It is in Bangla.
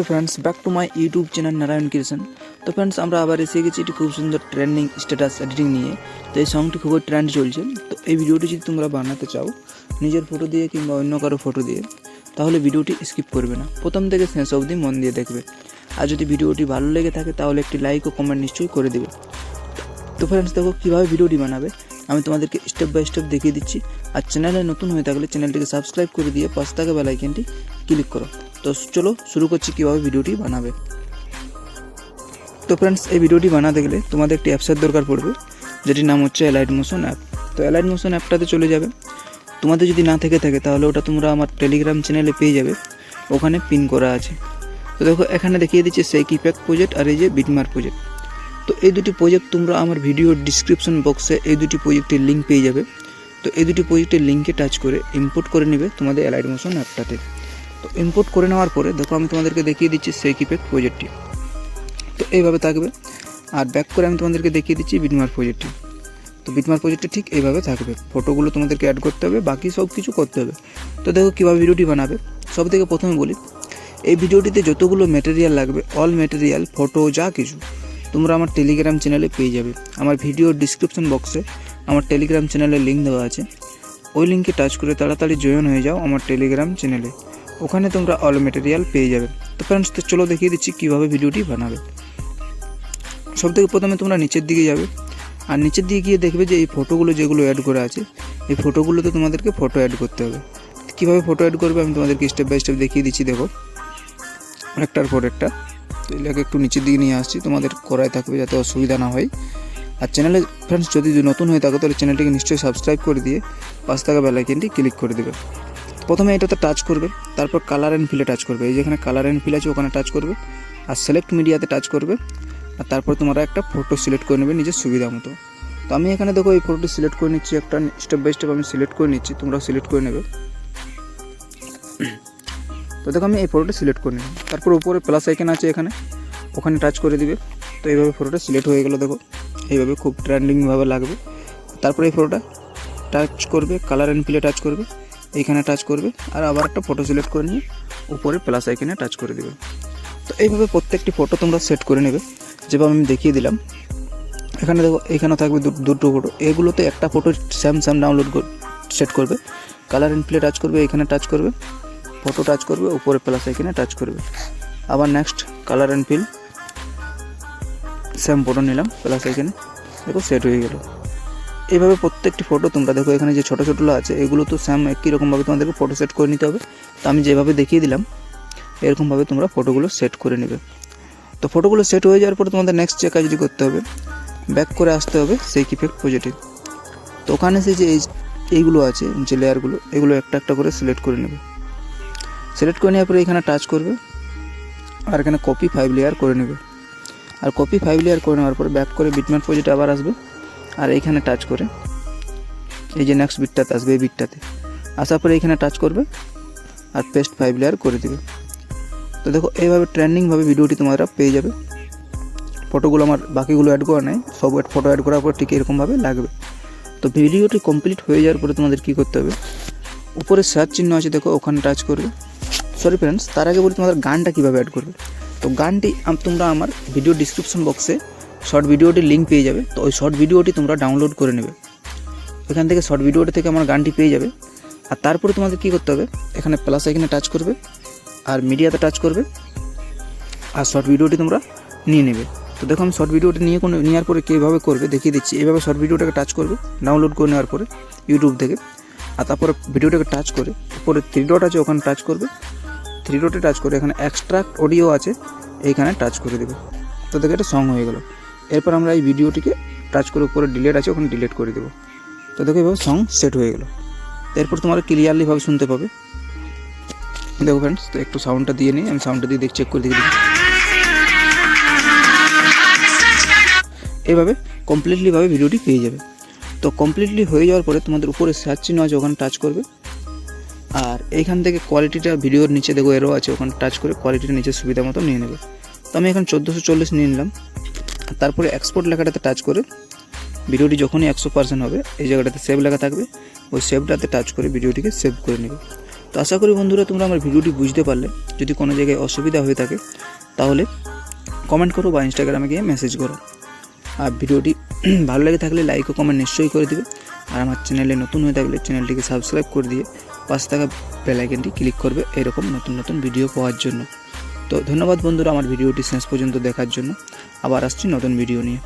Hello friends, back to my YouTube channel Narayan Krishna. तो फ्रेंड्स আমরা আবার এসে গেছি একটি খুব সুন্দর ট্রেন্ডিং স্ট্যাটাস এডিটিং নিয়ে। তো এই সংটি খুবই ট্রেন্ড চলছে। তো এই ভিডিওটি যদি তোমরা বানাতে চাও নিজের ফটো দিয়ে কিংবা অন্য কারো ফটো দিয়ে, তাহলে ভিডিওটি স্কিপ করবে না, প্রথম থেকে শেষ অবধি মন দিয়ে দেখবে। আর যদি ভিডিওটি ভালো লেগে থাকে তাহলে একটি লাইক ও কমেন্ট নিশ্চয়ই করে দেবে। তো ফ্রেন্ডস দেখো কীভাবে ভিডিওটি বানাবে আমি তোমাদেরকে স্টেপ বাই স্টেপ দেখিয়ে দিচ্ছি। আর চ্যানেলে নতুন হয়ে থাকলে চ্যানেলটিকে সাবস্ক্রাইব করে দিয়ে পাশে থাকা বেল আইকনটি ক্লিক করো। তো চলো শুরু করছি কীভাবে ভিডিওটি বানাবে। তো ফ্রেন্ডস এই ভিডিওটি বানাতে গেলে তোমাদের একটি অ্যাপসের দরকার পড়বে, যেটির নাম হচ্ছে এলাইট মোশন অ্যাপ। তো এলাইট মোশন অ্যাপটাতে চলে যাবে। তোমাদের যদি না থেকে থাকে তাহলে ওটা তোমরা আমার টেলিগ্রাম চ্যানেলে পেয়ে যাবে, ওখানে পিন করা আছে। তো দেখো এখানে দেখিয়ে দিচ্ছে সেই কিপ্যাক প্রজেক্ট আর এই যে বিটমার্ক প্রজেক্ট। তো এই দুটি প্রজেক্ট তোমরা আমার ভিডিওর ডিসক্রিপশন বক্সে এই দুটি প্রজেক্টের লিঙ্ক পেয়ে যাবে। তো এই দুটি প্রজেক্টের লিঙ্কে টাচ করে ইম্পোর্ট করে নেবে তোমাদের এলাইট মোশন অ্যাপটাতে। তো ইম্পোর্ট করে নেওয়ার পরে দেখো আমি তোমাদেরকে দেখিয়ে দিচ্ছি সেই কিপ্যাক প্রজেক্টটি। তো এইভাবে থাকবে। আর ব্যাক করে আমি তোমাদেরকে দেখিয়ে দিচ্ছি বিটমার্ক প্রজেক্টটি। তো বিটমার্ক প্রজেক্টটি ঠিক এইভাবে থাকবে। ফটোগুলো তোমাদেরকে অ্যাড করতে হবে, বাকি সব কিছু করতে হবে। তো দেখো কীভাবে ভিডিওটি বানাবে। সব থেকে প্রথমে বলি, এই ভিডিওটিতে যতগুলো ম্যাটেরিয়াল লাগবে, অল ম্যাটেরিয়াল, ফটো যা কিছু তোমরা আমার টেলিগ্রাম চ্যানেলে পেয়ে যাবে। আমার ভিডিওর ডিসক্রিপশন বক্সে আমার টেলিগ্রাম চ্যানেলের লিঙ্ক দেওয়া আছে। ওই লিঙ্কে টাচ করে তাড়াতাড়ি জয়েন হয়ে যাও আমার টেলিগ্রাম চ্যানেলে, ওখানে তোমরা অল ম্যাটেরিয়াল পেয়ে যাবে। তো ফ্রেন্ডস তো চলো দেখিয়ে দিচ্ছি কীভাবে ভিডিওটি বানাবে। সবথেকে প্রথমে তোমরা নিচের দিকে যাবে। আর নিচের দিকে গিয়ে দেখবে যে এই ফটোগুলো যেগুলো অ্যাড করা আছে, এই ফটোগুলোতে তোমাদেরকে ফটো অ্যাড করতে হবে। কীভাবে ফটো অ্যাড করবে আমি তোমাদেরকে স্টেপ বাই স্টেপ দেখিয়ে দিচ্ছি। দেখো একটার পর একটা। তো এটাকে একটু নিচের দিকে নিয়ে আসছি, তোমাদের করায় থাকবে যাতে অসুবিধা না হয়। আর চ্যানেলে ফ্রেন্ডস যদি নতুন হয়ে থাকো তাহলে চ্যানেলটিকে নিশ্চয়ই সাবস্ক্রাইব করে দিয়ে পাশে থাকা বেল আইকনটি ক্লিক করে দেবে। প্রথমে এটাতে টাচ করবে, তারপর কালার অ্যান্ড ফিলে টাচ করবে। এই যেখানে কালার অ্যান্ড ফিল আছে ওখানে টাচ করবে, আর সিলেক্ট মিডিয়াতে টাচ করবে। আর তারপর তোমরা একটা ফটো সিলেক্ট করে নেবে নিজের সুবিধা মতো। তো আমি এখানে দেখো এই ফটোটি সিলেক্ট করে নিচ্ছি, একটা স্টেপ বাই স্টেপ আমি সিলেক্ট করে নিচ্ছি, তোমরাও সিলেক্ট করে নেবে। তো দেখো আমি এই ফটোটা সিলেক্ট করে নিলাম। তারপর উপরে প্লাস আইকন আছে এখানে, ওখানে টাচ করে দিবে। তো এইভাবে ফটোটা সিলেক্ট হয়ে গেলো। দেখো এইভাবে খুব ট্রেন্ডিংভাবে লাগবে। তারপর এই ফটোটা টাচ করবে, কালার অ্যান্ড ফিলে টাচ করবে, এইখানে টাচ করবে, আর আবার একটা ফটো সিলেক্ট করে নিয়ে উপরে প্লাস আইকনে টাচ করে দেবে। তো এইভাবে প্রত্যেকটি ফটো তোমরা সেট করে নেবে, যেভাবে আমি দেখিয়ে দিলাম। এখানে দেখো এখানেও থাকবে দুটো ফটো, এগুলোতে একটা ফটো স্যাম ডাউনলোড সেট করবে। কালার অ্যান্ড ফিলে টাচ করবে, এখানে টাচ করবে, ফটো টাচ করবে, উপরে প্লাস আইকনে টাচ করবে। আবার next colour and fill, same photo নিলাম, প্লাস আইকনে, দেখো সেট হয়ে গেল। এইভাবে প্রত্যেকটি ফটো তোমরা দেখো এখানে যে ছোটো ছোটোগুলো আছে এগুলো তো সেম একই রকমভাবে তোমাদেরকে ফটো সেট করে নিতে হবে। তো আমি যেভাবে দেখিয়ে দিলাম এরকমভাবে তোমরা ফটোগুলো সেট করে নেবে। তো ফটোগুলো সেট হয়ে যাওয়ার পরে তোমাদের নেক্সট যে কাজটি করতে হবে, ব্যাক করে আসতে হবে সেই কিপ্যাক প্রজেক্টে। তো ওখানে সে যে এইগুলো আছে যে লেয়ারগুলো, এগুলো একটা একটা করে সিলেক্ট করে নেবে। সিলেক্ট করে নেওয়ার পরে এখানে টাচ করবে, আর এখানে কপি 5 লেয়ার করে নেবে। আর কপি 5 লেয়ার করে নেওয়ার পরে ব্যাক করে বিটম্যাপ প্রজেক্টে আবার আসবে, আর এইখানে টাচ করে এই যে নেক্সট বিটটাতে আসবে, এই বিটটাতে আসার পরে এইখানে টাচ করবে আর পেস্ট 5 লেয়ার করে দেবে। তো দেখো এইভাবে ট্রেন্ডিংভাবে ভিডিওটি তোমরা পেয়ে যাবে। ফটোগুলো আমার বাকিগুলো অ্যাড করা নেই, সব ফটো অ্যাড করার পর ঠিক এরকমভাবে লাগবে। তো ভিডিওটি কমপ্লিট হয়ে যাওয়ার পরে তোমাদের কী করতে হবে, উপরে সার্চ চিহ্ন আছে দেখো, ওখানে টাচ করবে। সরি ফ্রেন্ডস, তার আগে বলি তোমাদের গানটা কীভাবে অ্যাড করবে। তো গানটি তোমরা আমার ভিডিও ডিসক্রিপশন বক্সে শর্ট ভিডিওটির লিঙ্ক পেয়ে যাবে। তো ওই শর্ট ভিডিওটি তোমরা ডাউনলোড করে নেবে, এখান থেকে শর্ট ভিডিওটি থেকে আমার গানটি পেয়ে যাবে। আর তারপরে তোমাদের কী করতে হবে, এখানে প্লাস আইকনে টাচ করবে, আর মিডিয়াতে টাচ করবে, আর শর্ট ভিডিওটি তোমরা নিয়ে নেবে। তো দেখো আমি শর্ট ভিডিওটি নেওয়ার পরে কীভাবে করবে দেখিয়ে দিচ্ছি। এইভাবে শর্ট ভিডিওটাকে টাচ করবে ডাউনলোড করে নেওয়ার পরে ইউটিউব থেকে। আর তারপরে ভিডিওটাকে টাচ করে উপরে 3 ডট আছে ওখানে টাচ করবে, 3 ডটে টাচ করে এখানে এক্সট্রাক্ট অডিও আছে এইখানে টাচ করে দেবে। তো দেখো এটা সং হয়ে গেল। এরপর আমরা এই ভিডিওটিকে টাচ করে উপরে ডিলেট আছে ওখানে ডিলেট করে দেবো। তো দেখো এভাবে সং সেট হয়ে গেল। এরপর তোমরা ক্লিয়ারলিভাবে শুনতে পাবে। দেখো ফ্রেন্ডস, তো একটু সাউন্ডটা দিয়ে নিই, আমি সাউন্ডটা দিয়ে চেক করে দেখি। এইভাবে কমপ্লিটলিভাবে ভিডিওটি পেয়ে যাবে। তো কমপ্লিটলি হয়ে যাওয়ার পরে তোমাদের উপরে সার্চ চিহ্ন আছে ওখানে টাচ করবে, আর এইখান থেকে কোয়ালিটিটা ভিডিওর নিচে দেখো এরও আছে, ওখানে টাচ করে কোয়ালিটিটা নিচে সুবিধা মতো নিয়ে নেবে। তো আমি এখন 1440 নিয়ে নিলাম। তারপরে এক্সপোর্ট লেখাটাতে টাচ করে ভিডিওটি যখনই 100% হবে এই জায়গাটাতে সেভ লেখা থাকবে, ওই সেভটাতে টাচ করে ভিডিওটিকে সেভ করে নেবে। তো আশা করি বন্ধুরা তোমরা আমার ভিডিওটি বুঝতে পারলে। যদি কোনো জায়গায় অসুবিধা হয়ে থাকে তাহলে কমেন্ট করো বা ইনস্টাগ্রামে গিয়ে মেসেজ করো। আর ভিডিওটি ভালো লেগে থাকলে লাইক ও কমেন্ট নিশ্চয়ই করে দিবে। আর আমার চ্যানেলে নতুন হয়ে থাকলে চ্যানেলটিকে সাবস্ক্রাইব করে দিয়ে পাশে থাকা বেল আইকনটি ক্লিক করবে এরকম নতুন নতুন ভিডিও পাওয়ার জন্য। তো ধন্যবাদ বন্ধুরা আমার ভিডিওটি শেষ পর্যন্ত দেখার জন্য। আবার আসছি নতুন ভিডিও নিয়ে।